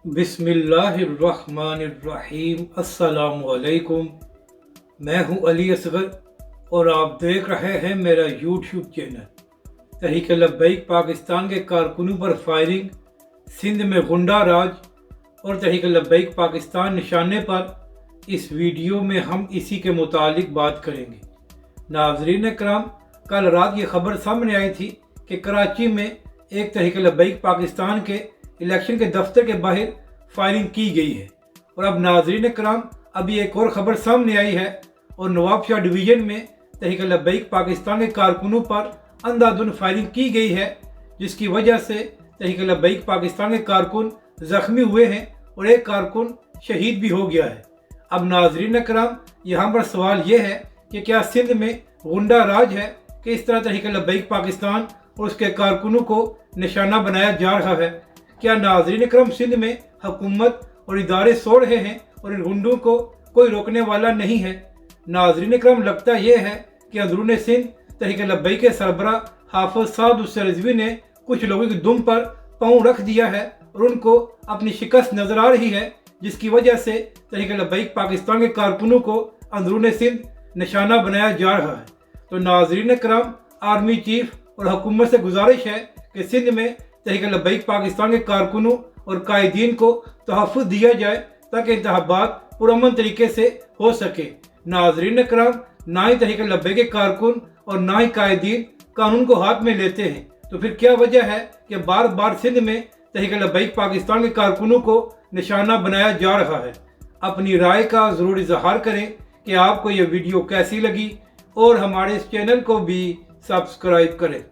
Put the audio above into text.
बिस्मिल्लाहिर्रहमानिर्रहीम। अस्सलाम वालेकुम। मैं हूं अली असगर और आप देख रहे हैं मेरा यूट्यूब चैनल। तहरीक लब्बैक पाकिस्तान के कारकुनों पर फायरिंग, सिंध में गुंडा राज और तहरीक लब्बैक पाकिस्तान निशाने पर इस वीडियो में हम इसी के मुतालिक बात करेंगे। नाज़रीन कराम, कल रात ये खबर सामने आई थी कि कराची में एक तहरीक लब्बैक पाकिस्तान के इलेक्शन के दफ्तर के बाहर फायरिंग की गई है। और अब नाज़रीन कराम, अभी एक और ख़बर सामने आई है और नवाबशाह डिवीज़न में तहरीक लब्बैक पाकिस्तान के कारकुनों पर अंधाधुंध फायरिंग की गई है, जिसकी वजह से तहरीक लब्बैक पाकिस्तान के कारकुन ज़ख्मी हुए हैं और एक कारकुन शहीद भी हो गया है। अब नाज़रीन कराम, यहाँ पर सवाल यह है कि क्या सिंध में गुंडा राज है कि इस तरह तहरीक लब्बैक पाकिस्तान और उसके कारकुनों को निशाना बनाया जा रहा है? क्या नाज़रीन करम सिंध में हुकूमत और इदारे सो रहे हैं और इन गुंडों को कोई रोकने वाला नहीं है? नाज़रीन करम, लगता यह है कि अंदरून सिंध तहरीक लब्बैक के सरबरा हाफिज साद हुसैन रिजवी ने कुछ लोगों की दुम पर पाँव रख दिया है और उनको अपनी शिकस्त नजर आ रही है, जिसकी वजह से तहरीक लब्बैक पाकिस्तान के कारकुनों को अंदरून सिंध निशाना बनाया जा रहा है। तो नाज़रीन करम, आर्मी चीफ और हुकूमत से गुजारिश है कि सिंध में तहरीक लब्बैक पाकिस्तान के कारकुनों और कायदीन को तहफ़्फ़ुज़ दिया जाए ताकि इंतखाबात पुरअमन तरीके से हो सके। नाज़रीन कराम, ना ही तहरीक लब्बैक के कारकुन और ना ही कायदीन कानून को हाथ में लेते हैं, तो फिर क्या वजह है कि बार बार सिंध में तहरीक लब्बैक पाकिस्तान के कारकुनों को निशाना बनाया जा रहा है? अपनी राय का ज़रूर इज़हार करें कि आपको ये वीडियो कैसी लगी और हमारे इस चैनल को भी सब्सक्राइब करें।